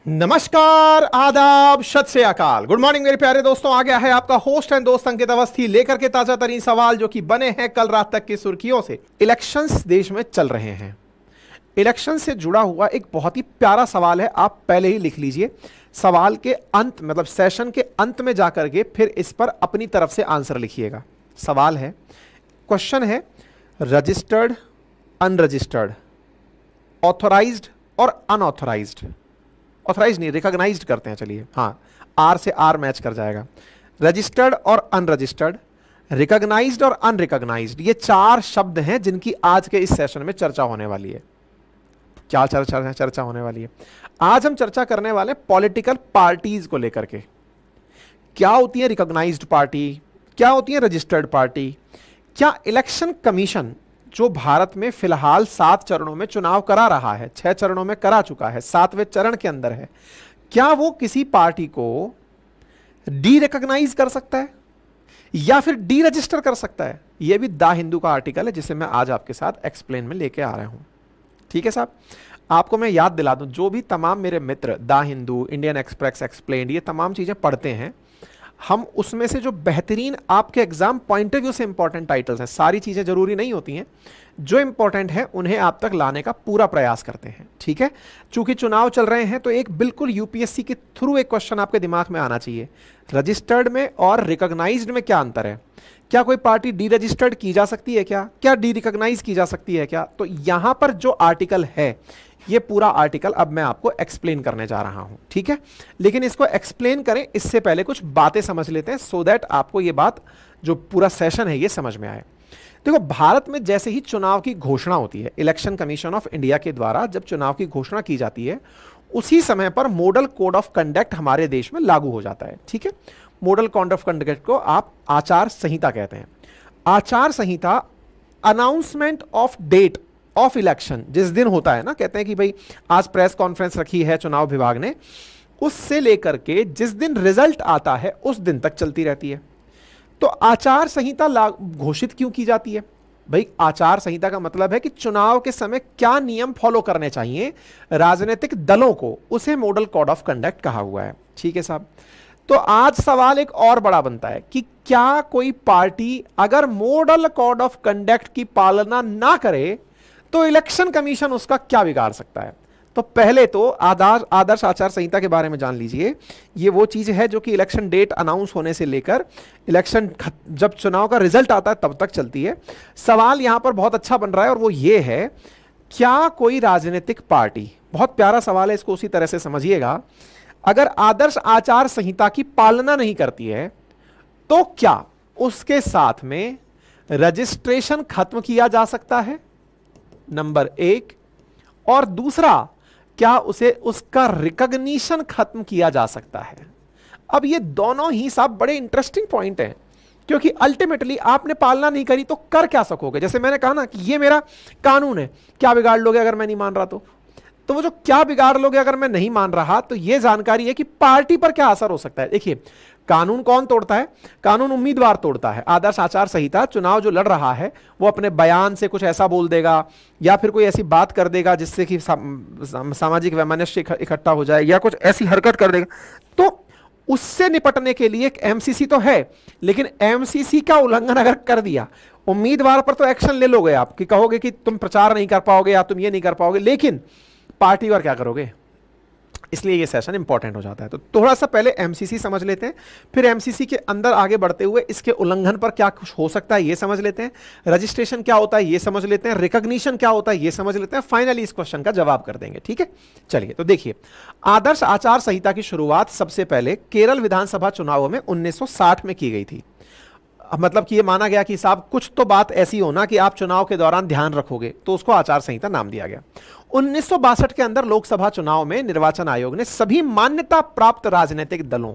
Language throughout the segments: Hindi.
नमस्कार, आदाब, सत श्री अकाल, गुड मॉर्निंग मेरे प्यारे दोस्तों। आ गया है आपका होस्ट एंड दोस्त अंकित अवस्थी लेकर के ताजा तरीन सवाल जो कि बने हैं कल रात तक की सुर्खियों से। इलेक्शंस देश में चल रहे हैं। इलेक्शन से जुड़ा हुआ एक बहुत ही प्यारा सवाल है, आप पहले ही लिख लीजिए। सवाल के अंत मतलब सेशन के अंत में जाकर के फिर इस पर अपनी तरफ से आंसर लिखिएगा। सवाल है, क्वेश्चन है, रजिस्टर्ड, अनरजिस्टर्ड, ऑथोराइज्ड और अनऑथोराइज्ड, ऑथराइज नहीं रिकॉग्नाइज्ड करते हैं, चलिए हाँ, आर से आर मैच कर जाएगा। रजिस्टर्ड और अनरजिस्टर्ड, रिकॉग्नाइज्ड और अनरिकॉग्नाइज्ड, ये चार शब्द हैं जिनकी आज के इस सेशन में चर्चा होने वाली है। क्या चर्चा होने वाली है? आज हम चर्चा करने वाले पॉलिटिकल पार्टीज को लेकर के। क्या होती है रिकॉग्नाइज्ड पार्टी, क्या होती है रजिस्टर्ड पार्टी, क्या इलेक्शन कमीशन जो भारत में फिलहाल 7 चरणों में चुनाव करा रहा है, 6 चरणों में करा चुका है, 7वें चरण के अंदर है, क्या वो किसी पार्टी को डी रिकॉग्नाइज कर सकता है या फिर डी रजिस्टर कर सकता है? ये भी द हिंदू का आर्टिकल है जिसे मैं आज आपके साथ एक्सप्लेन में लेके आ रहा हूं। ठीक है साहब, आपको मैं याद दिला दूं, जो भी तमाम मेरे मित्र the Hindu, Indian Express, explained, ये तमाम चीजें पढ़ते हैं, हम उसमें से जो बेहतरीन आपके एग्जाम पॉइंट ऑफ व्यू से इंपॉर्टेंट टाइटल्स हैं, सारी चीजें जरूरी नहीं होती हैं, जो इंपॉर्टेंट है उन्हें आप तक लाने का पूरा प्रयास करते हैं। ठीक है, चूंकि चुनाव चल रहे हैं तो एक बिल्कुल यूपीएससी के थ्रू एक क्वेश्चन आपके दिमाग में आना चाहिए, रजिस्टर्ड में और रिकॉग्नाइज्ड में क्या अंतर है? क्या कोई पार्टी डी रजिस्टर्ड की जा सकती है क्या डी रिकॉग्नाइज की जा सकती है क्या? तो यहां पर जो आर्टिकल है, ये पूरा आर्टिकल अब मैं आपको एक्सप्लेन करने जा रहा हूं। ठीक है, लेकिन इसको एक्सप्लेन करें इससे पहले कुछ बातें समझ लेते हैं, सो दैट आपको ये बात जो पूरा सेशन है ये समझ में आए। देखो, भारत में जैसे ही चुनाव की घोषणा होती है, इलेक्शन कमीशन ऑफ इंडिया के द्वारा जब चुनाव की घोषणा की जाती है, उसी समय पर मॉडल कोड ऑफ कंडक्ट हमारे देश में लागू हो जाता है। ठीक है, मॉडल कोड ऑफ कंडक्ट को आप आचार संहिता कहते हैं। आचार संहिता announcement of date of election जिस दिन होता है ना, कहते हैं कि भाई आज प्रेस कॉन्फ्रेंस रखी है चुनाव विभाग ने, उससे लेकर के जिस दिन रिजल्ट आता है उस दिन तक चलती रहती है। तो आचार संहिता घोषित क्यों की जाती है? भाई आचार संहिता का मतलब है कि चुनाव के समय क्या नियम फॉलो करने चाहिए राजनीतिक दलों को, उसे मॉडल कोड ऑफ कंडक्ट कहा हुआ है। ठीक है साहब, तो आज सवाल एक और बड़ा बनता है कि क्या कोई पार्टी अगर मॉडल कोड ऑफ कंडक्ट की पालना ना करे तो इलेक्शन कमीशन उसका क्या बिगाड़ सकता है? तो पहले तो आदर्श आचार संहिता के बारे में जान लीजिए। ये वो चीज है जो कि इलेक्शन डेट अनाउंस होने से लेकर इलेक्शन जब चुनाव का रिजल्ट आता है तब तक चलती है। सवाल यहां पर बहुत अच्छा बन रहा है और वो ये है, क्या कोई राजनीतिक पार्टी, बहुत प्यारा सवाल है, इसको उसी तरह से समझिएगा, अगर आदर्श आचार संहिता की पालना नहीं करती है तो क्या उसके साथ में रजिस्ट्रेशन खत्म किया जा सकता है? नंबर 1। और दूसरा, क्या उसे उसका रिकॉग्निशन खत्म किया जा सकता है? अब ये दोनों ही साहब बड़े इंटरेस्टिंग पॉइंट हैं, क्योंकि अल्टीमेटली आपने पालना नहीं करी तो कर क्या सकोगे? जैसे मैंने कहा ना कि ये मेरा कानून है, क्या बिगाड़ लोगे अगर मैं नहीं मान रहा? तो वो जो क्या बिगाड़ लोगे अगर मैं नहीं मान रहा, तो ये जानकारी है कि पार्टी पर क्या असर हो सकता है। देखिए, कानून कौन तोड़ता है? कानून उम्मीदवार तोड़ता है। आदर्श आचार संहिता, चुनाव जो लड़ रहा है वो अपने बयान से कुछ ऐसा बोल देगा या फिर कोई ऐसी बात कर देगा जिससे कि सामाजिक वैमनस्य इकट्ठा हो जाए या कुछ ऐसी हरकत कर देगा, तो उससे निपटने के लिए एक एमसीसी तो है, लेकिन एमसीसी का उल्लंघन अगर कर दिया, उम्मीदवार पर तो एक्शन ले लोगे आप कि कहोगे कि तुम प्रचार नहीं कर पाओगे या तुम ये नहीं कर पाओगे, लेकिन पार्टी पर क्या करोगे? इसलिए ये सेशन इंपॉर्टेंट हो जाता है। तो थोड़ा सा पहले एमसीसी समझ लेते हैं, फिर एमसीसी के अंदर आगे बढ़ते हुए इसके उल्लंघन पर क्या कुछ हो सकता है ये समझ लेते हैं, रजिस्ट्रेशन क्या होता है ये समझ लेते हैं, रिकॉग्निशन क्या होता है ये समझ लेते हैं, फाइनली इस क्वेश्चन का जवाब कर देंगे। ठीक है, चलिए तो देखिए, आदर्श आचार संहिता की शुरुआत सबसे पहले केरल विधानसभा चुनावों में 1960 में की गई थी। मतलब कि ये माना गया कि साहब कुछ तो बात ऐसी हो ना कि आप चुनाव के दौरान ध्यान रखोगे, तो उसको आचार संहिता नाम दिया गया। 1962 के अंदर लोकसभा चुनाव में निर्वाचन आयोग ने सभी मान्यता प्राप्त राजनीतिक दलों,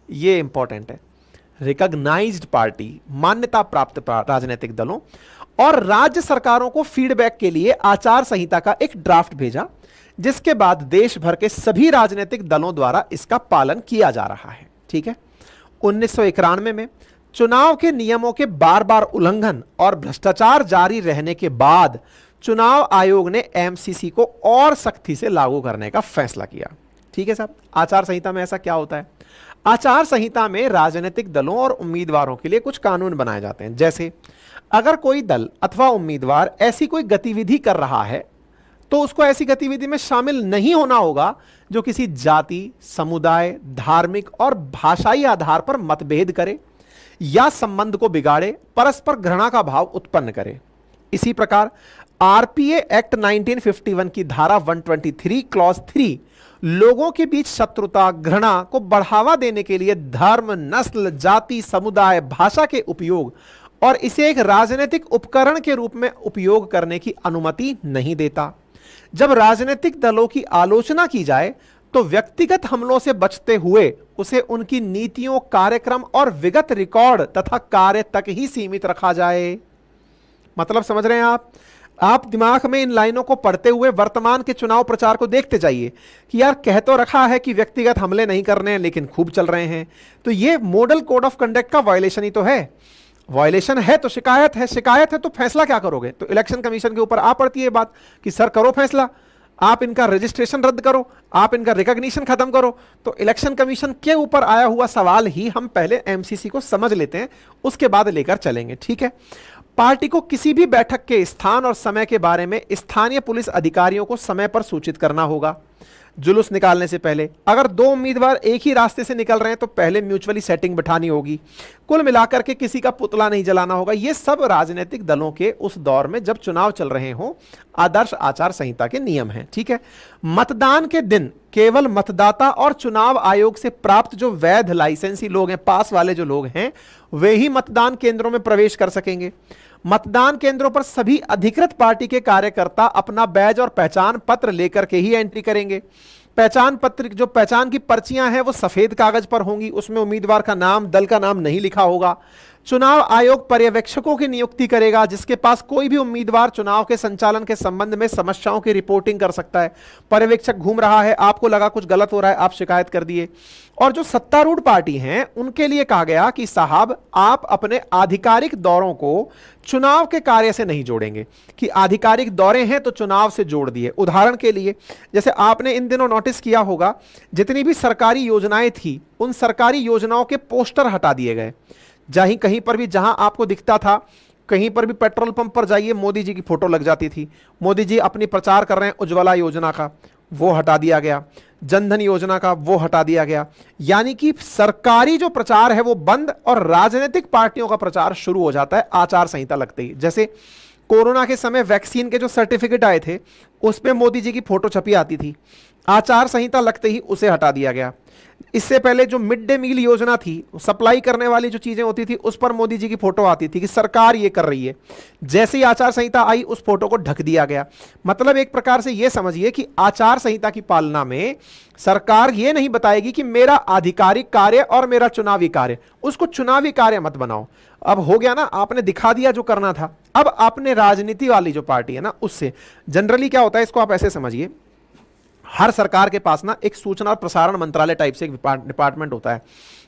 ये इंपॉर्टेंट है, रिकॉग्नाइज्ड पार्टी, मान्यता प्राप्त राजनीतिक दलों और राज्य सरकारों को फीडबैक के लिए आचार संहिता का एक ड्राफ्ट भेजा, जिसके बाद देश भर के सभी राजनीतिक दलों द्वारा इसका पालन किया जा रहा है। ठीक है, 1991 में चुनाव के नियमों के बार बार उल्लंघन और भ्रष्टाचार जारी रहने के बाद चुनाव आयोग ने एमसीसी को और सख्ती से लागू करने का फैसला किया। ठीक है साहब। आचार संहिता में ऐसा क्या होता है? आचार संहिता में राजनीतिक दलों और उम्मीदवारों के लिए कुछ कानून बनाए जाते हैं। जैसे अगर कोई दल अथवा उम्मीदवार ऐसी कोई गतिविधि कर रहा है तो उसको ऐसी गतिविधि में शामिल नहीं होना होगा जो किसी जाति, समुदाय, धार्मिक और भाषाई आधार पर मतभेद करे या संबंध को बिगाड़े, परस्पर घृणा का भाव उत्पन्न करे। इसी प्रकार आरपीए एक्ट 1951 की धारा 123 क्लॉज 3 लोगों के बीच शत्रुता, घृणा को बढ़ावा देने के लिए धर्म, नस्ल, जाति, समुदाय, भाषा के उपयोग और इसे एक राजनीतिक उपकरण के रूप में उपयोग करने की अनुमति नहीं देता। जब राजनीतिक दलों की आलोचना की जाए तो व्यक्तिगत हमलों से बचते हुए उसे उनकी नीतियों, कार्यक्रम और विगत रिकॉर्ड तथा कार्य तक ही सीमित रखा जाए। मतलब समझ रहे हैं आप दिमाग में इन लाइनों को पढ़ते हुए वर्तमान के चुनाव प्रचार को देखते जाइए कि यार कह तो रखा है कि व्यक्तिगत हमले नहीं करने हैं लेकिन खूब चल रहे हैं। तो ये मॉडल कोड ऑफ कंडक्ट का वायलेशन ही तो है। वायलेशन है तो शिकायत है, शिकायत है तो फैसला क्या करोगे? तो इलेक्शन कमीशन के ऊपर आ पड़ती है बात कि सर करो फैसला, आप इनका रजिस्ट्रेशन रद्द करो, आप इनका रिकॉग्निशन खत्म करो। तो इलेक्शन कमीशन के ऊपर आया हुआ सवाल ही हम पहले एमसीसी को समझ लेते हैं, उसके बाद लेकर चलेंगे। ठीक है। पार्टी को किसी भी बैठक के स्थान और समय के बारे में स्थानीय पुलिस अधिकारियों को समय पर सूचित करना होगा। जुलूस निकालने से पहले अगर दो उम्मीदवार एक ही रास्ते से निकल रहे हैं तो पहले म्यूचुअली सेटिंग बिठानी होगी। कुल मिलाकर के किसी का पुतला नहीं जलाना होगा। ये सब राजनीतिक दलों के उस दौर में जब चुनाव चल रहे हों आदर्श आचार संहिता के नियम हैं। ठीक है। मतदान के दिन केवल मतदाता और चुनाव आयोग से प्राप्त जो वैध लाइसेंसी लोग हैं, पास वाले जो लोग हैं, वे ही मतदान केंद्रों में प्रवेश कर सकेंगे। मतदान केंद्रों पर सभी अधिकृत पार्टी के कार्यकर्ता अपना बैज और पहचान पत्र लेकर के ही एंट्री करेंगे। पहचान पत्र, जो पहचान की पर्चियां हैं वो सफेद कागज पर होंगी, उसमें उम्मीदवार का नाम, दल का नाम नहीं लिखा होगा। चुनाव आयोग पर्यवेक्षकों की नियुक्ति करेगा जिसके पास कोई भी उम्मीदवार चुनाव के संचालन के संबंध में समस्याओं की रिपोर्टिंग कर सकता है। पर्यवेक्षक घूम रहा है, आपको लगा कुछ गलत हो रहा है, आप शिकायत कर दिए। और जो सत्तारूढ़ पार्टी हैं उनके लिए कहा गया कि साहब आप अपने आधिकारिक दौरों को चुनाव के कार्य से नहीं जोड़ेंगे, कि आधिकारिक दौरे हैं तो चुनाव से जोड़ दिए। उदाहरण के लिए जैसे आपने इन दिनों नोटिस किया होगा जितनी भी सरकारी योजनाएं थी उन सरकारी योजनाओं के पोस्टर हटा दिए गए। जहीं कहीं पर भी जहां आपको दिखता था, कहीं पर भी पेट्रोल पंप पर जाइए मोदी जी की फोटो लग जाती थी। मोदी जी अपनी प्रचार कर रहे हैं उज्ज्वला योजना का, वो हटा दिया गया। जनधन योजना का, वो हटा दिया गया। यानी कि सरकारी जो प्रचार है वो बंद और राजनीतिक पार्टियों का प्रचार शुरू हो जाता है आचार संहिता लगते ही। जैसे कोरोना के समय वैक्सीन के जो सर्टिफिकेट आए थे उसमें मोदी जी की फोटो छपी आती थी, आचार संहिता लगते ही उसे हटा दिया गया। इससे पहले जो मिड डे मील योजना थी, सप्लाई करने वाली जो चीजें होती थी उस पर मोदी जी की फोटो आती थी कि सरकार ये कर रही है। जैसे ही आचार संहिता आई उस फोटो को ढक दिया गया। मतलब एक प्रकार से ये समझिए कि आचार संहिता की पालना में सरकार ये नहीं बताएगी कि मेरा आधिकारिक कार्य और मेरा चुनावी कार्य, उसको चुनावी कार्य मत बनाओ। अब हो गया ना, आपने दिखा दिया जो करना था। अब आपने राजनीति वाली जो पार्टी है ना उससे जनरली क्या होता है, इसको आप ऐसे समझिए, हर सरकार के पास ना एक सूचना और प्रसारण मंत्रालय टाइप से एक डिपार्टमेंट होता है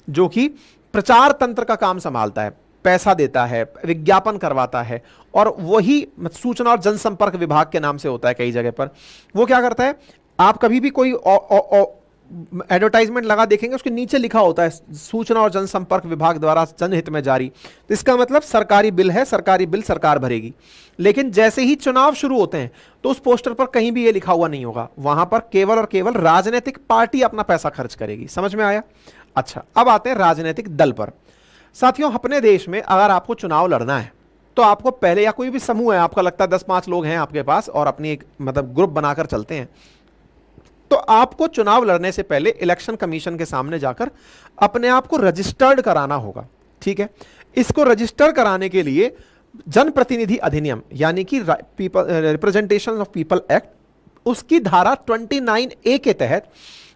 जो कि प्रचार तंत्र का काम संभालता है, पैसा देता है, विज्ञापन करवाता है, और वही सूचना और जनसंपर्क विभाग के नाम से होता है कई जगह पर। वो क्या करता है, आप कभी भी कोई एडवर्टाइजमेंट लगा देखेंगे उसके नीचे लिखा होता है सूचना और जनसंपर्क विभाग द्वारा जनहित में जारी। तो इसका मतलब सरकारी बिल है, सरकारी बिल सरकार भरेगी। लेकिन जैसे ही चुनाव शुरू होते हैं तो उस पोस्टर पर कहीं भी ये लिखा हुआ नहीं होगा, वहां पर केवल और केवल राजनीतिक पार्टी अपना पैसा खर्च करेगी। समझ में आया? अच्छा, अब आते हैं राजनीतिक दल पर। साथियों, अपने देश में अगर आपको चुनाव लड़ना है तो आपको पहले, या कोई भी समूह है, आपका लगता है 10-5 लोग हैं आपके पास और अपनी एक मतलब ग्रुप बनाकर चलते हैं, तो आपको चुनाव लड़ने से पहले इलेक्शन कमीशन के सामने जाकर अपने आप को रजिस्टर्ड कराना होगा। ठीक है। इसको रजिस्टर कराने के लिए जनप्रतिनिधि अधिनियम यानी कि रिप्रेजेंटेशन ऑफ पीपल एक्ट, उसकी धारा 29A के तहत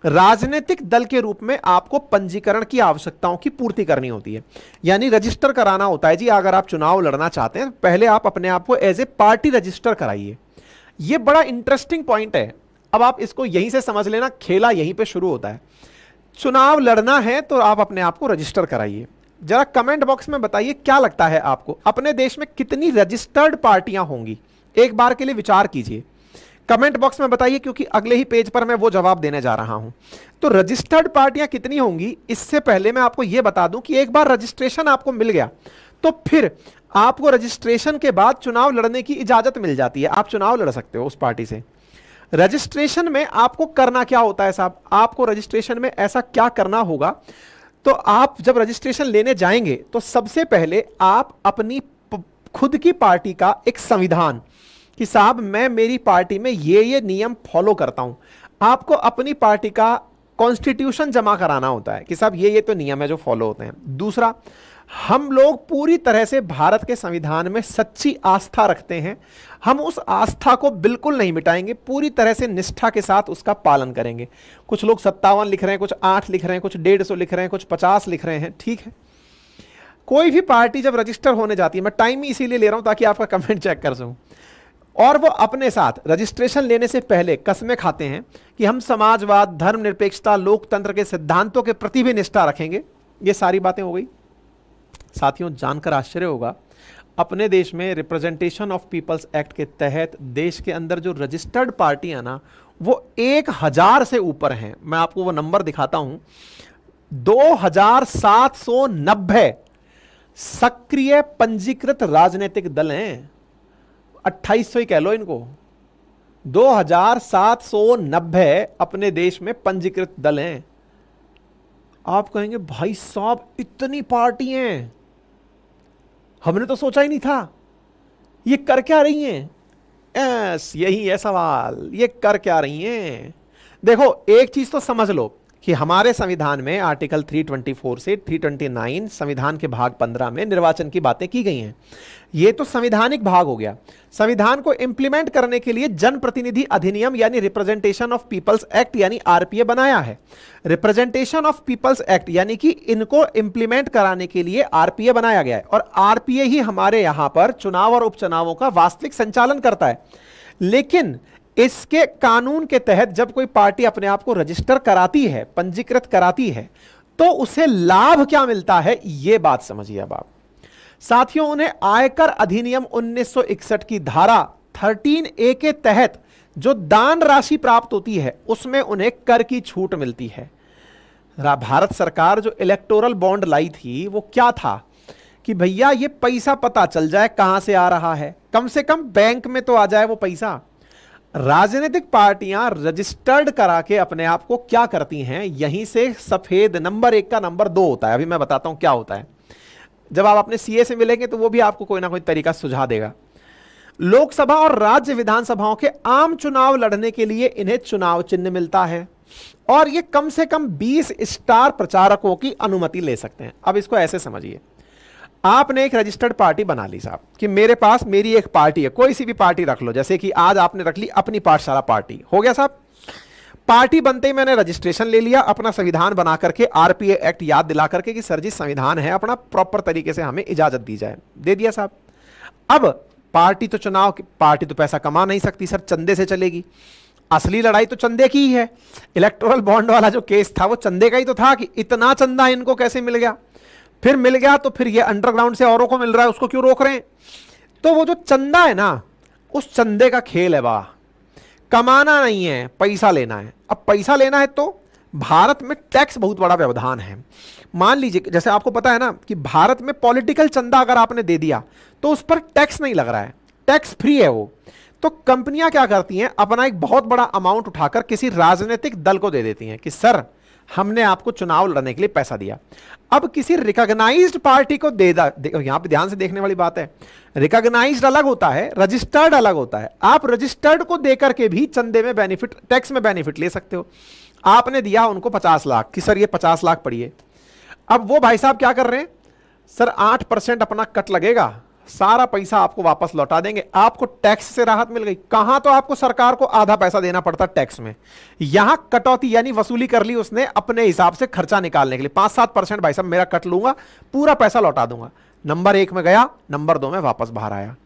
राजनीतिक दल के रूप में आपको पंजीकरण की आवश्यकताओं की पूर्ति करनी होती है। यानी रजिस्टर कराना होता है जी। अगर आप चुनाव लड़ना चाहते हैं पहले आप अपने आप को एज ए पार्टी रजिस्टर कराइए। यह बड़ा इंटरेस्टिंग पॉइंट है। अब आप इसको यहीं से समझ लेना, खेला यहीं पे शुरू होता है। चुनाव लड़ना है तो आप अपने आप को रजिस्टर कराइए। जरा कमेंट बॉक्स में बताइए क्या लगता है आपको, अपने देश में कितनी रजिस्टर्ड पार्टियां होंगी? एक बार के लिए विचार कीजिए कमेंट बॉक्स में बताइए, क्योंकि अगले ही पेज पर मैं वो जवाब देने जा रहा हूं। तो रजिस्टर्ड पार्टियां कितनी होंगी, इससे पहले मैं आपको यह बता दूं कि एक बार रजिस्ट्रेशन आपको मिल गया तो फिर आपको रजिस्ट्रेशन के बाद चुनाव लड़ने की इजाजत मिल जाती है, आप चुनाव लड़ सकते हो उस पार्टी से। रजिस्ट्रेशन में आपको करना क्या होता है साहब, आपको रजिस्ट्रेशन में ऐसा क्या करना होगा, तो आप जब रजिस्ट्रेशन लेने जाएंगे तो सबसे पहले आप अपनी खुद की पार्टी का एक संविधान, कि साहब मैं मेरी पार्टी में ये नियम फॉलो करता हूं, आपको अपनी पार्टी का कॉन्स्टिट्यूशन जमा कराना होता है कि साहब ये तो नियम है जो फॉलो होते हैं। दूसरा, हम लोग पूरी तरह से भारत के संविधान में सच्ची आस्था रखते हैं, हम उस आस्था को बिल्कुल नहीं मिटाएंगे, पूरी तरह से निष्ठा के साथ उसका पालन करेंगे। कुछ लोग 57 लिख रहे हैं, कुछ 8 लिख रहे हैं, कुछ 150 लिख रहे हैं, कुछ 50 लिख रहे हैं, ठीक है। कोई भी पार्टी जब रजिस्टर होने जाती है, मैं टाइम ही इसीलिए ले रहा हूं ताकि आपका कमेंट चेक कर सकूं, और वो अपने साथ रजिस्ट्रेशन लेने से पहले कस्में खाते हैं कि हम समाजवाद, धर्मनिरपेक्षता, लोकतंत्र के सिद्धांतों के प्रति भी निष्ठा रखेंगे। ये सारी बातें हो गई। साथियों, जानकर आश्चर्य होगा, अपने देश में रिप्रेजेंटेशन ऑफ पीपल्स एक्ट के तहत देश के अंदर जो रजिस्टर्ड पार्टियां ना, वो 1000 से ऊपर हैं। मैं आपको वो नंबर दिखाता हूं, 2790 सक्रिय पंजीकृत राजनीतिक दल हैं। 2800 ही कह लो इनको, 2790 अपने देश में पंजीकृत दल हैं। आप कहेंगे भाई साहब इतनी पार्टी हैं, हमने तो सोचा ही नहीं था, ये कर क्या रही हैं? यही है सवाल, ये कर क्या रही हैं? देखो, एक चीज तो समझ लो कि हमारे संविधान में आर्टिकल 324 से 329 संविधान के भाग 15 में निर्वाचन की बातें की गई हैं। ये तो संवैधानिक भाग हो गया। संविधान को इंप्लीमेंट करने के लिए जनप्रतिनिधि अधिनियम यानी रिप्रेजेंटेशन ऑफ पीपल्स एक्ट यानी आरपीए बनाया है। रिप्रेजेंटेशन ऑफ पीपल्स एक्ट यानी कि इनको इंप्लीमेंट कराने के लिए आरपीए बनाया गया है, और आरपीए ही हमारे यहां पर चुनाव और उपचुनावों का वास्तविक संचालन करता है। लेकिन इसके कानून के तहत जब कोई पार्टी अपने आप को रजिस्टर कराती है, पंजीकृत कराती है, तो उसे लाभ क्या मिलता है, यह बात समझिए। अब आप साथियों, उन्हें आयकर अधिनियम 1961 की धारा 13A के तहत जो दान राशि प्राप्त होती है उसमें उन्हें कर की छूट मिलती है। भारत सरकार जो इलेक्टोरल बॉन्ड लाई थी वो क्या था कि भैया ये पैसा पता चल जाए कहां से आ रहा है, कम से कम बैंक में तो आ जाए वो पैसा। राजनीतिक पार्टियां रजिस्टर्ड करा के अपने आप को क्या करती हैं, यहीं से सफेद नंबर 1 का नंबर 2 होता है। अभी मैं बताता हूं क्या होता है। जब आप अपने सीए से मिलेंगे तो वो भी आपको कोई ना कोई तरीका सुझा देगा। लोकसभा और राज्य विधानसभाओं के आम चुनाव लड़ने के लिए इन्हें चुनाव चिन्ह मिलता है, और ये कम से कम 20 स्टार प्रचारकों की अनुमति ले सकते हैं। अब इसको ऐसे समझिए, आपने एक रजिस्टर्ड पार्टी बना ली साहब कि मेरे पास मेरी एक पार्टी है, कोई सी भी पार्टी रख लो, जैसे कि आज आपने रख ली अपनी पाठशाला पार्टी, हो गया साहब। पार्टी बनते ही मैंने रजिस्ट्रेशन ले लिया, अपना संविधान बना करके, आरपीए एक्ट याद दिला करके कि सर जी संविधान है अपना, प्रॉपर तरीके से हमें इजाजत दी जाए, दे दिया साहब। अब पार्टी तो पार्टी तो पैसा कमा नहीं सकती सर, चंदे से चलेगी। असली लड़ाई तो चंदे की ही है। इलेक्टोरल बॉन्ड वाला जो केस था वो चंदे का ही तो था कि इतना चंदा इनको कैसे मिल गया, फिर मिल गया तो फिर ये अंडरग्राउंड से औरों को मिल रहा है, उसको क्यों रोक रहे हैं? तो वो जो चंदा है ना, उस चंदे का खेल है। वाह, कमाना नहीं है, पैसा लेना है। अब पैसा लेना है तो भारत में टैक्स बहुत बड़ा व्यवधान है। मान लीजिए जैसे आपको पता है ना कि भारत में पॉलिटिकल चंदा अगर आपने दे दिया तो उस पर टैक्स नहीं लग रहा है, टैक्स फ्री है वो। तो कंपनियां क्या करती हैं, अपना एक बहुत बड़ा अमाउंट उठाकर किसी राजनीतिक दल को दे देती हैं कि सर हमने आपको चुनाव लड़ने के लिए पैसा दिया। अब किसी रिकॉग्नाइज्ड पार्टी को यहां पे ध्यान से देखने वाली बात है, रिकॉग्नाइज्ड अलग होता है, रजिस्टर्ड अलग होता है। आप रजिस्टर्ड को देकर के भी चंदे में बेनिफिट, टैक्स में बेनिफिट ले सकते हो। आपने दिया उनको 50 लाख कि सर ये 50 लाख पड़िए। अब वो भाई साहब क्या कर रहे हैं, सर 8% अपना कट लगेगा, सारा पैसा आपको वापस लौटा देंगे, आपको टैक्स से राहत मिल गई। कहां तो आपको सरकार को आधा पैसा देना पड़ता टैक्स में, यहां कटौती यानी वसूली कर ली उसने अपने हिसाब से खर्चा निकालने के लिए। 5-7% भाई साहब मेरा कट लूंगा, पूरा पैसा लौटा दूंगा। नंबर 1 में गया, नंबर 2 में वापस बाहर आया।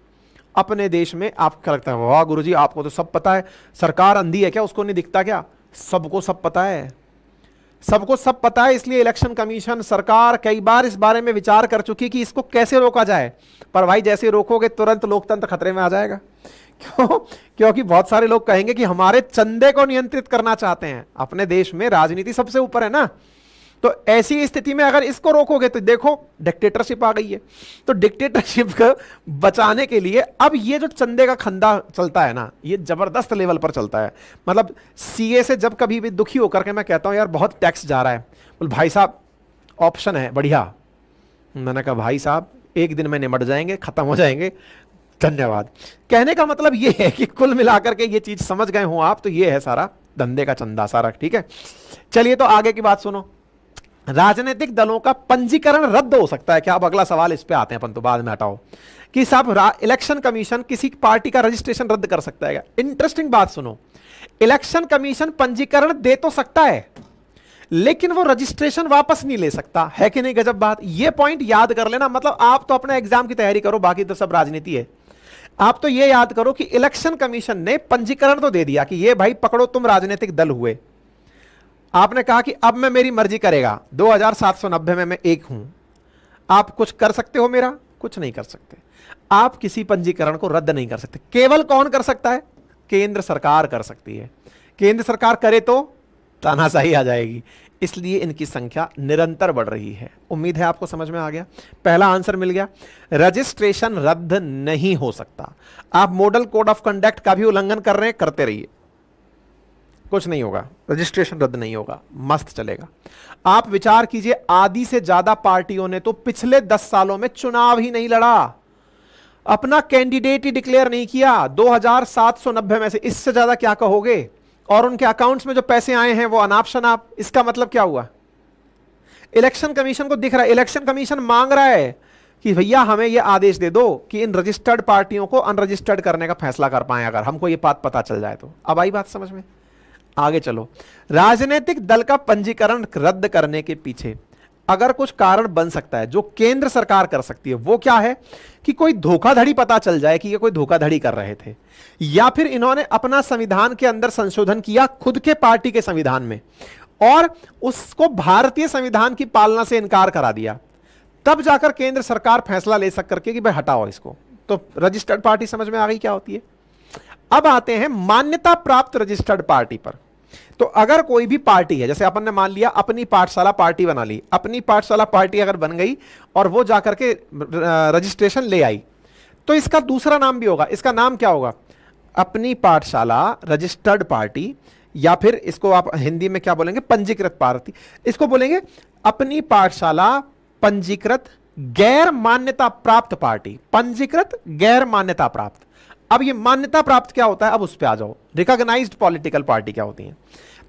अपने देश में आपको क्या लगता है, वाह गुरुजी आपको तो सब पता है, सरकार अंधी है क्या, उसको नहीं दिखता क्या? सबको सब पता है, सबको सब पता है। इसलिए इलेक्शन कमीशन, सरकार कई बार इस बारे में विचार कर चुकी कि इसको कैसे रोका जाए, पर भाई जैसे रोकोगे तुरंत लोकतंत्र खतरे में आ जाएगा। क्यों? क्योंकि बहुत सारे लोग कहेंगे कि हमारे चंदे को नियंत्रित करना चाहते हैं। अपने देश में राजनीति सबसे ऊपर है ना, तो ऐसी स्थिति में अगर इसको रोकोगे तो देखो डिक्टेटरशिप आ गई है। तो डिक्टेटरशिप को बचाने के लिए अब ये जो चंदे का खंदा चलता है ना, ये जबरदस्त लेवल पर चलता है। मतलब सीए से जब कभी भी दुखी होकर के मैं कहता हूं यार बहुत टैक्स जा रहा है, बोल भाई साहब ऑप्शन है बढ़िया। मैंने कहा भाई साहब एक दिन में निमट जाएंगे, खत्म हो जाएंगे, धन्यवाद। कहने का मतलब ये है कि कुल मिलाकर के ये चीज समझ गए हो आप, तो ये है सारा धंधे का चंदा सारा, ठीक है। चलिए तो आगे की बात सुनो। राजनीतिक दलों का पंजीकरण रद्द हो सकता है क्या? अब अगला सवाल इस पे आते हैं अपन, तो बाद में हटाओ कि साहब इलेक्शन कमीशन किसी पार्टी का रजिस्ट्रेशन रद्द कर सकता है क्या? इंटरेस्टिंग बात सुनो, इलेक्शन कमीशन पंजीकरण दे तो सकता है लेकिन वो रजिस्ट्रेशन वापस नहीं ले सकता, है कि नहीं? गजब बात। ये पॉइंट याद कर लेना। मतलब आप तो अपना एग्जाम की तैयारी करो, बाकी तो सब राजनीति है। आप तो ये याद करो कि इलेक्शन कमीशन ने पंजीकरण तो दे दिया कि ये भाई पकड़ो तुम राजनीतिक दल हुए। आपने कहा कि अब मैं मेरी मर्जी करेगा, 2790 में मैं एक हूं, आप कुछ कर सकते हो मेरा? कुछ नहीं कर सकते। आप किसी पंजीकरण को रद्द नहीं कर सकते। केवल कौन कर सकता है? केंद्र सरकार कर सकती है। केंद्र सरकार करे तो तानाशाही आ जाएगी, इसलिए इनकी संख्या निरंतर बढ़ रही है। उम्मीद है आपको समझ में आ गया। पहला आंसर मिल गया, रजिस्ट्रेशन रद्द नहीं हो सकता। आप मॉडल कोड ऑफ कंडक्ट का भी उल्लंघन कर रहे हैं, करते रहिए, कुछ नहीं होगा, रजिस्ट्रेशन रद्द नहीं होगा, मस्त चलेगा। आप विचार कीजिए, आधी से ज्यादा पार्टियों ने तो पिछले 10 सालों में चुनाव ही नहीं लड़ा, अपना कैंडिडेट ही डिक्लेयर नहीं किया। 2790 में से इससे ज्यादा क्या कहोगे? और उनके अकाउंट्स में जो पैसे आए हैं वो अनाप शनाप। इसका मतलब क्या हुआ? इलेक्शन कमीशन को दिख रहा है, इलेक्शन कमीशन मांग रहा है कि भैया हमें यह आदेश दे दो कि इन रजिस्टर्ड पार्टियों को अनरजिस्टर्ड करने का फैसला कर पाए, अगर हमको ये बात पता चल जाए तो। अब आई बात समझ में? आगे चलो। राजनीतिक दल का पंजीकरण रद्द करने के पीछे अगर कुछ कारण बन सकता है जो केंद्र सरकार कर सकती है, वो क्या है कि कोई धोखाधड़ी पता चल जाए कि ये कोई धोखाधड़ी कर रहे थे, या फिर इन्होंने अपना संविधान के अंदर संशोधन किया खुद के पार्टी के संविधान में और उसको भारतीय संविधान की पालना से इनकार करा दिया, तब जाकर केंद्र सरकार फैसला ले सक करके कि भाई हटाओ इसको। तो रजिस्टर्ड पार्टी समझ में आ गई क्या होती है। अब आते हैं मान्यता प्राप्त रजिस्टर्ड पार्टी पर। तो अगर कोई भी पार्टी है, जैसे अपन ने मान लिया अपनी पाठशाला पार्टी बना ली, अपनी पाठशाला पार्टी अगर बन गई और वो जाकर के रजिस्ट्रेशन ले आई, तो इसका दूसरा नाम भी होगा। इसका नाम क्या होगा? अपनी पाठशाला रजिस्टर्ड पार्टी, या फिर इसको आप हिंदी में क्या बोलेंगे? पंजीकृत पार्टी। इसको बोलेंगे अपनी पाठशाला पंजीकृत गैर मान्यता प्राप्त पार्टी। पंजीकृत गैर मान्यता प्राप्त। अब ये मान्यता प्राप्त क्या होता है? अब उस पे आ जाओ। रिकॉग्नाइज्ड पॉलिटिकल पार्टी क्या होती है?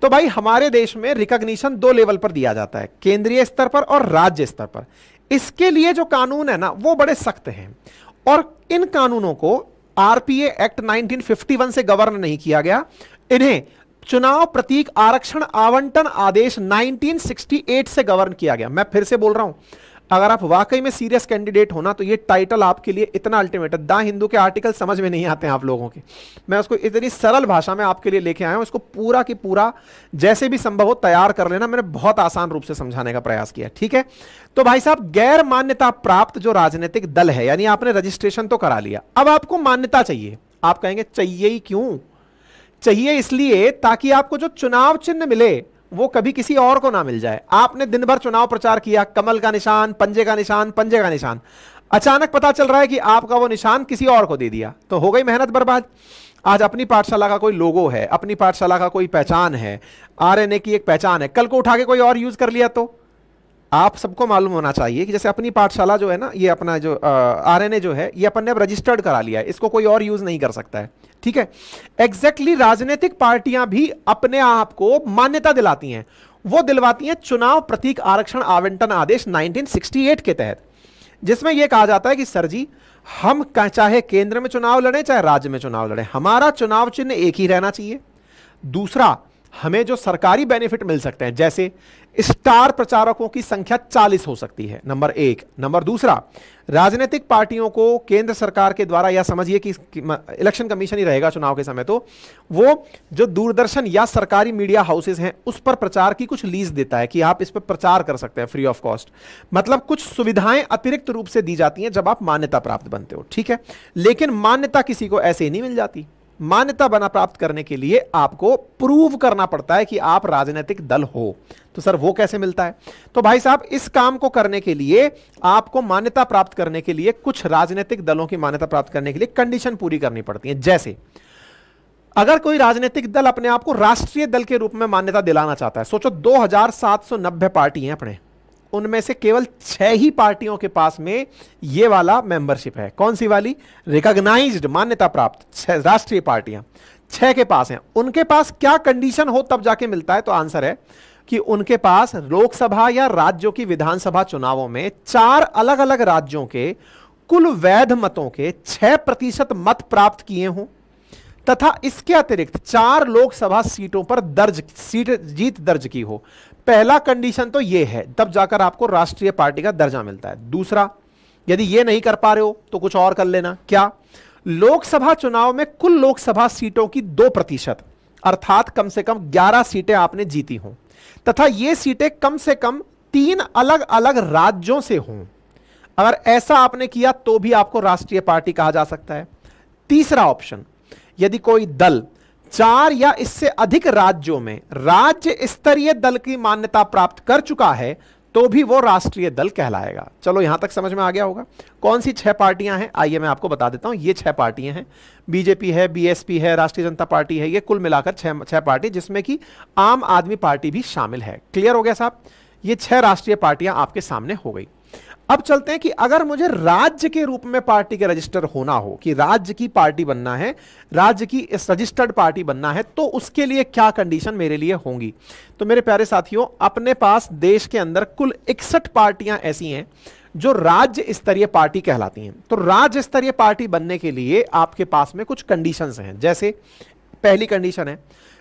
तो भाई हमारे देश में रिकॉग्निशन 2 लेवल पर दिया जाता है, केंद्रीय स्तर पर और राज्य स्तर पर। इसके लिए जो कानून है ना वो बड़े सख्त हैं, और इन कानूनों को आरपीए एक्ट 1951 से गवर्न नहीं किया गया। इन्हें चुनाव प्रतीक आरक्षण आवंटन आदेश 1968 से गवर्न किया गया। मैं फिर से बोल रहा हूं, अगर आप वाकई में सीरियस कैंडिडेट होना तो ये टाइटल आपके लिए इतना अल्टीमेट है। द हिंदू के आर्टिकल समझ में नहीं आते हैं आप लोगों के, मैं उसको इतनी सरल भाषा में आपके लिए लेके आया हूं। इसको पूरा की पूरा जैसे भी संभव हो तैयार कर लेना। मैंने बहुत आसान रूप से समझाने का प्रयास किया, ठीक है। तो भाई साहब, गैर मान्यता प्राप्त जो राजनीतिक दल है, यानी आपने रजिस्ट्रेशन तो करा लिया, अब आपको मान्यता चाहिए। आप कहेंगे चाहिए ही क्यों? चाहिए इसलिए ताकि आपको जो चुनाव चिन्ह मिले वो कभी किसी और को ना मिल जाए। आपने दिन भर चुनाव प्रचार किया, कमल का निशान, पंजे का निशान, पंजे का निशान, अचानक पता चल रहा है कि आपका वो निशान किसी और को दे दिया, तो हो गई मेहनत बर्बाद। आज अपनी पाठशाला का कोई लोगो है, अपनी पाठशाला का कोई पहचान है, आरएनए की एक पहचान है, कल को उठा के कोई और यूज कर लिया तो आप सबको मालूम होना चाहिए कि जैसे अपनी पाठशाला जो है ना, ये अपना जो आरएनए जो है, ये अपन ने अब रजिस्टर्ड करा लिया है, इसको कोई और यूज नहीं कर सकता है, ठीक है। एग्जैक्टली राजनीतिक पार्टियां भी अपने आप को मान्यता दिलाती हैं। वो दिलवाती हैं चुनाव प्रतीक आरक्षण आवंटन आदेश 1968 के तहत, जिसमें यह कहा जाता है कि सर जी, हम चाहे केंद्र में चुनाव लड़े चाहे राज्य में चुनाव लड़े, हमारा चुनाव चिन्ह एक ही रहना चाहिए। दूसरा, हमें जो सरकारी बेनिफिट मिल सकते हैं, जैसे स्टार प्रचारकों की संख्या 40 हो सकती है, नंबर एक। नंबर दूसरा, राजनीतिक पार्टियों को केंद्र सरकार के द्वारा, या समझिए कि इलेक्शन कमीशन ही रहेगा चुनाव के समय, तो वो जो दूरदर्शन या सरकारी मीडिया हाउसेस हैं उस पर प्रचार की कुछ लीज देता है कि आप इस पर प्रचार कर सकते हैं फ्री ऑफ कॉस्ट। मतलब कुछ सुविधाएं अतिरिक्त रूप से दी जाती हैं जब आप मान्यता प्राप्त बनते हो, ठीक है। लेकिन मान्यता किसी को ऐसे ही नहीं मिल जाती। मान्यता बना प्राप्त करने के लिए आपको प्रूव करना पड़ता है कि आप राजनीतिक दल हो। तो सर वो कैसे मिलता है? तो भाई साहब, इस काम को करने के लिए आपको मान्यता प्राप्त करने के लिए कुछ राजनीतिक दलों की मान्यता प्राप्त करने के लिए कंडीशन पूरी करनी पड़ती है। जैसे अगर कोई राजनीतिक दल अपने आप को राष्ट्रीय दल के रूप में मान्यता दिलाना चाहता है, सोचो 2790 पार्टी हैं अपने, उनमें से केवल 6 ही पार्टियों के पास में ये वाला मेंबरशिप है। कौन सी वाली? रिकॉग्नाइज्ड, मान्यता प्राप्त 6 राष्ट्रीय पार्टियां 6 के पास हैं। उनके पास क्या कंडीशन हो तब जाके मिलता है? तो आंसर है कि उनके पास लोकसभा या राज्यों की विधानसभा चुनावों में 4 अलग अलग राज्यों के कुल वैध मतों के 6% मत प्राप्त किए हों, तथा इसके अतिरिक्त 4 लोकसभा सीटों पर जीत दर्ज की हो। पहला कंडीशन तो यह है, तब जाकर आपको राष्ट्रीय पार्टी का दर्जा मिलता है। दूसरा, यदि यह नहीं कर पा रहे हो तो कुछ और कर लेना। क्या? लोकसभा चुनाव में कुल लोकसभा सीटों की 2%, अर्थात कम से कम 11 सीटें आपने जीती हों, तथा ये सीटें कम से कम 3 अलग अलग राज्यों से हों। अगर ऐसा आपने किया तो भी आपको राष्ट्रीय पार्टी कहा जा सकता है। तीसरा ऑप्शन, यदि कोई दल 4 या इससे अधिक राज्यों में राज्य स्तरीय दल की मान्यता प्राप्त कर चुका है तो भी वो राष्ट्रीय दल कहलाएगा। चलो यहां तक समझ में आ गया होगा। कौन सी 6 पार्टियां हैं? आइए मैं आपको बता देता हूं। ये 6 पार्टियां हैं, बीजेपी है, बीएसपी है, राष्ट्रीय जनता पार्टी है, ये कुल मिलाकर 6 पार्टी, जिसमें कि आम आदमी पार्टी भी शामिल है। क्लियर हो गया साहब? ये 6 राष्ट्रीय पार्टियां आपके सामने हो गई। अब चलते हैं कि अगर मुझे राज्य के रूप में पार्टी के रजिस्टर होना हो, कि राज्य की पार्टी बनना है, राज्य की इस रजिस्टर्ड पार्टी बनना है, तो उसके लिए क्या कंडीशन मेरे लिए होंगी? तो मेरे प्यारे साथियों, अपने पास देश के अंदर कुल 61 पार्टियां ऐसी हैं जो राज्य स्तरीय पार्टी कहलाती हैं। तो राज्य स्तरीय पार्टी बनने के लिए आपके पास में कुछ कंडीशंस हैं। जैसे पहली कंडीशन है,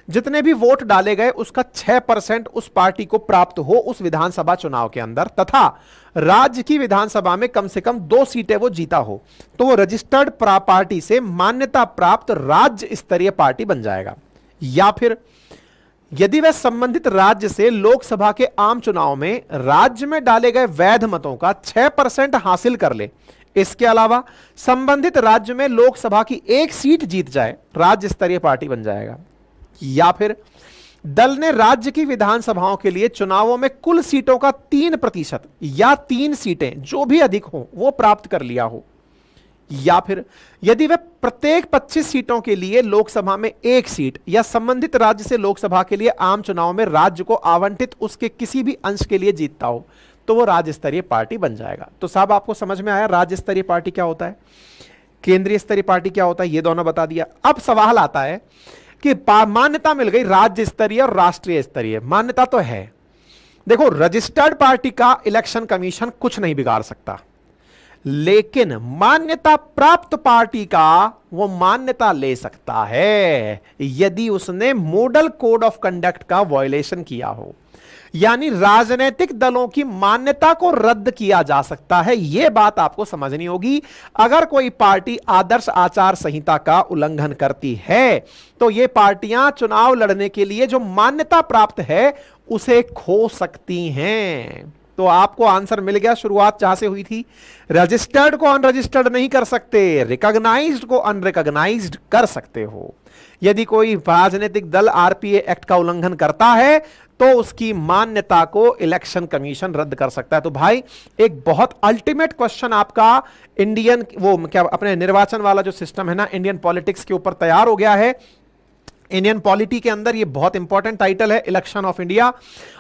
जितने भी वोट डाले गए उसका 6% उस पार्टी को प्राप्त हो उस विधानसभा चुनाव के अंदर, तथा राज्य की विधानसभा में कम से कम 2 सीटें वो जीता हो, तो वो रजिस्टर्ड पार्टी से मान्यता प्राप्त राज्य स्तरीय पार्टी बन जाएगा। या फिर यदि वह संबंधित राज्य से लोकसभा के आम चुनाव में राज्य में डाले गए वैध मतों का 6% हासिल कर ले, इसके अलावा संबंधित राज्य में लोकसभा की 1 सीट जीत जाए, राज्य स्तरीय पार्टी बन जाएगा। या फिर दल ने राज्य की विधानसभाओं के लिए चुनावों में कुल सीटों का 3% या 3 सीटें जो भी अधिक हो वो प्राप्त कर लिया हो। या फिर यदि वह प्रत्येक 25 सीटों के लिए लोकसभा में 1 सीट या संबंधित राज्य से लोकसभा के लिए आम चुनाव में राज्य को आवंटित उसके किसी भी अंश के लिए जीतता हो, तो वो राज्य स्तरीय पार्टी बन जाएगा। तो साहब आपको समझ में आया राज्य स्तरीय पार्टी क्या होता है, केंद्रीय स्तरीय पार्टी क्या होता है, ये दोनों बता दिया। अब सवाल आता है कि मान्यता मिल गई राज्य स्तरीय और राष्ट्रीय स्तरीय, मान्यता तो है। देखो, रजिस्टर्ड पार्टी का इलेक्शन कमीशन कुछ नहीं बिगाड़ सकता, लेकिन मान्यता प्राप्त पार्टी का वो मान्यता ले सकता है यदि उसने मॉडल कोड ऑफ कंडक्ट का वायलेशन किया हो। यानी राजनीतिक दलों की मान्यता को रद्द किया जा सकता है, यह बात आपको समझनी होगी। अगर कोई पार्टी आदर्श आचार संहिता का उल्लंघन करती है तो ये पार्टियां चुनाव लड़ने के लिए जो मान्यता प्राप्त है उसे खो सकती हैं। तो आपको आंसर मिल गया, शुरुआत जहां से हुई थी। रजिस्टर्ड को अनरजिस्टर्ड नहीं कर सकते, रिकॉग्नाइज्ड को अनरिकॉग्नाइज्ड कर सकते हो। यदि कोई राजनीतिक दल आरपीए एक्ट का उल्लंघन करता है तो उसकी मान्यता को इलेक्शन कमीशन रद्द कर सकता है। तो भाई एक बहुत अल्टीमेट क्वेश्चन आपका इंडियन वो क्या अपने निर्वाचन वाला जो सिस्टम है ना, इंडियन पॉलिटिक्स के ऊपर तैयार हो गया है। इंडियन पॉलिटी के अंदर ये बहुत इंपॉर्टेंट टाइटल है, इलेक्शन ऑफ इंडिया।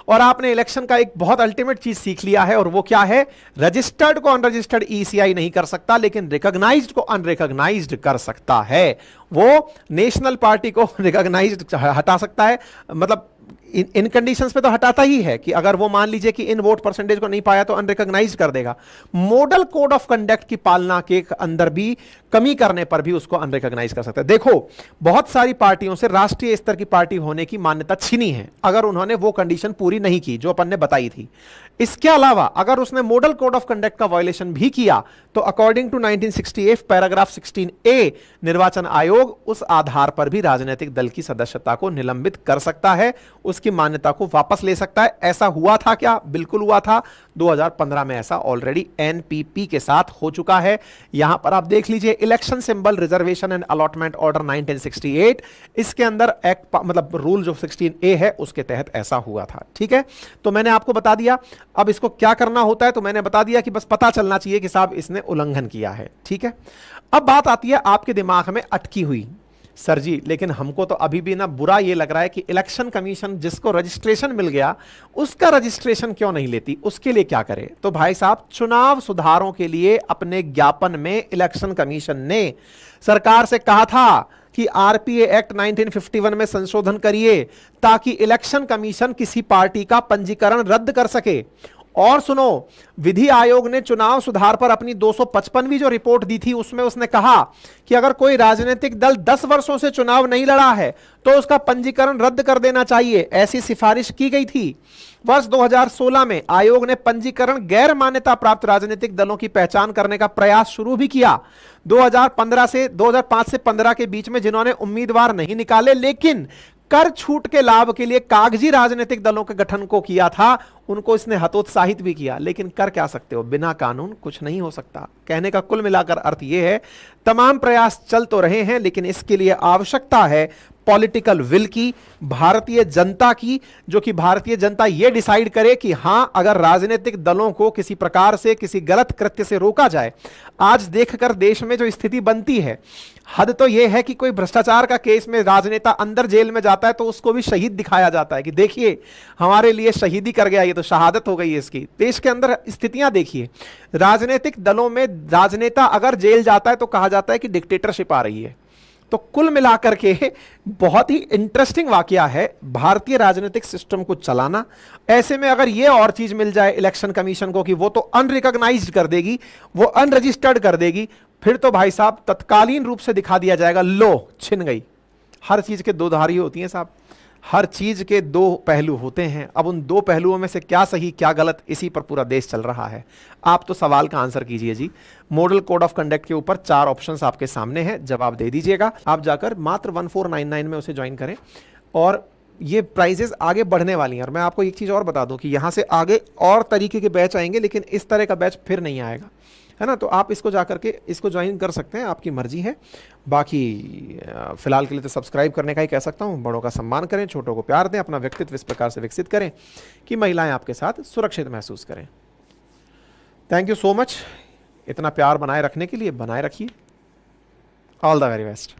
और आपने इलेक्शन का एक बहुत अल्टीमेट चीज सीख लिया है, और वो क्या है? रजिस्टर्ड को अनरजिस्टर्ड ईसीआई नहीं कर सकता, लेकिन रिकॉग्नाइज्ड को अनरिकॉग्नाइज्ड कर सकता है। वो नेशनल पार्टी को रिकॉग्नाइज्ड हटा सकता है, मतलब इन कंडीशंस पे तो हटाता ही है कि अगर वो मान लीजिए कि इन वोट परसेंटेज को नहीं पाया तो अनरिकॉग्नाइज कर देगा। मॉडल कोड ऑफ कंडक्ट की पालना के अंदर भी कमी करने पर भी उसको अनरिकॉग्नाइज कर सकते हैं। देखो, बहुत सारी पार्टियों से राष्ट्रीय स्तर की पार्टी होने की मान्यता छीनी है अगर उन्होंने वो कंडीशन पूरी नहीं की जो अपन ने बताई थी। इसके अलावा अगर उसने मॉडल कोड ऑफ कंडक्ट का वायलेशन भी किया तो अकॉर्डिंग टू 1968 पैराग्राफ 16A निर्वाचन आयोग उस आधार पर भी राजनीतिक दल की सदस्यता को निलंबित कर सकता है, उसकी मान्यता को वापस ले सकता है। ऐसा हुआ था क्या? बिल्कुल हुआ था। 2015 में ऐसा ऑलरेडी एनपीपी के साथ हो चुका है। यहां पर आप देख लीजिए, election symbol reservation and allotment order 1968, इसके अंदर एक्ट मतलब रूल जो 16A है उसके तहत ऐसा हुआ था। ठीक है, तो मैंने आपको बता दिया। अब इसको क्या करना होता है तो मैंने बता दिया कि बस पता चलना चाहिए कि साहब इसने उल्लंघन किया है। ठीक है, अब बात आती है आपके दिमाग में अटकी हुई, सर जी लेकिन हमको तो अभी भी ना बुरा ये लग रहा है कि इलेक्शन कमीशन जिसको रजिस्ट्रेशन मिल गया उसका रजिस्ट्रेशन क्यों नहीं लेती, उसके लिए क्या करे? तो भाई साहब, चुनाव सुधारों के लिए अपने ज्ञापन में इलेक्शन कमीशन ने सरकार से कहा था कि आरपीए एक्ट 1951 में संशोधन करिए ताकि इलेक्शन कमीशन किसी पार्टी का पंजीकरण रद्द कर सके। और सुनो, विधि आयोग ने चुनाव सुधार पर अपनी 255वीं जो रिपोर्ट दी थी उसमें उसने कहा कि अगर कोई राजनीतिक दल 10 वर्षों से चुनाव नहीं लड़ा है तो उसका पंजीकरण रद्द कर देना चाहिए, ऐसी सिफारिश की गई थी। वर्ष 2016 में आयोग ने पंजीकरण गैर मान्यता प्राप्त राजनीतिक दलों की पहचान करने का प्रयास शुरू भी किया। 2005 से 15 के बीच में जिन्होंने उम्मीदवार नहीं निकाले लेकिन कर छूट के लाभ के लिए कागजी राजनीतिक दलों के गठन को किया था, उनको इसने हतोत्साहित भी किया। लेकिन कर क्या सकते हो, बिना कानून कुछ नहीं हो सकता। कहने का कुल मिलाकर अर्थ यह है, तमाम प्रयास चल तो रहे हैं लेकिन इसके लिए आवश्यकता है पॉलिटिकल विल की, भारतीय जनता की, जो कि भारतीय जनता यह डिसाइड करे कि हां, अगर राजनीतिक दलों को किसी प्रकार से किसी गलत कृत्य से रोका जाए। आज देखकर देश में जो स्थिति बनती है, हद तो यह है कि कोई भ्रष्टाचार का केस में राजनेता अंदर जेल में जाता है तो उसको भी शहीद दिखाया जाता है कि देखिए हमारे लिए शहीदी कर गया, ये तो शहादत हो गई है इसकी। देश के अंदर स्थितियां देखिए, राजनीतिक दलों में राजनेता अगर जेल जाता है तो कहा जाता है कि डिक्टेटरशिप आ रही है। तो कुल मिलाकर के बहुत ही इंटरेस्टिंग वाकया है भारतीय राजनीतिक सिस्टम को चलाना। ऐसे में अगर ये और चीज मिल जाए इलेक्शन कमीशन को कि वो तो अनरिकॉग्नाइज्ड कर देगी, वो अनरजिस्टर्ड कर देगी, फिर तो भाई साहब तत्कालीन रूप से दिखा दिया जाएगा, लो छिन गई। हर चीज के दो धारी होती हैं साहब, हर चीज के दो पहलू होते हैं। अब उन दो पहलुओं में से क्या सही क्या गलत, इसी पर पूरा देश चल रहा है। आप तो सवाल का आंसर कीजिए जी। मॉडल कोड ऑफ कंडक्ट के ऊपर 4 ऑप्शंस आपके सामने हैं, जवाब दे दीजिएगा। आप जाकर मात्र 1499 में उसे ज्वाइन करें और ये प्राइजेस आगे बढ़ने वाली हैं। और मैं आपको एक चीज और बता दूं कि यहां से आगे और तरीके के बैच आएंगे लेकिन इस तरह का बैच फिर नहीं आएगा, है ना। तो आप इसको जाकर के इसको ज्वाइन कर सकते हैं, आपकी मर्जी है। बाकी फिलहाल के लिए तो सब्सक्राइब करने का ही कह सकता हूँ। बड़ों का सम्मान करें, छोटों को प्यार दें, अपना व्यक्तित्व इस प्रकार से विकसित करें कि महिलाएं आपके साथ सुरक्षित महसूस करें। थैंक यू सो मच, इतना प्यार बनाए रखने के लिए बनाए रखिए। All the very best.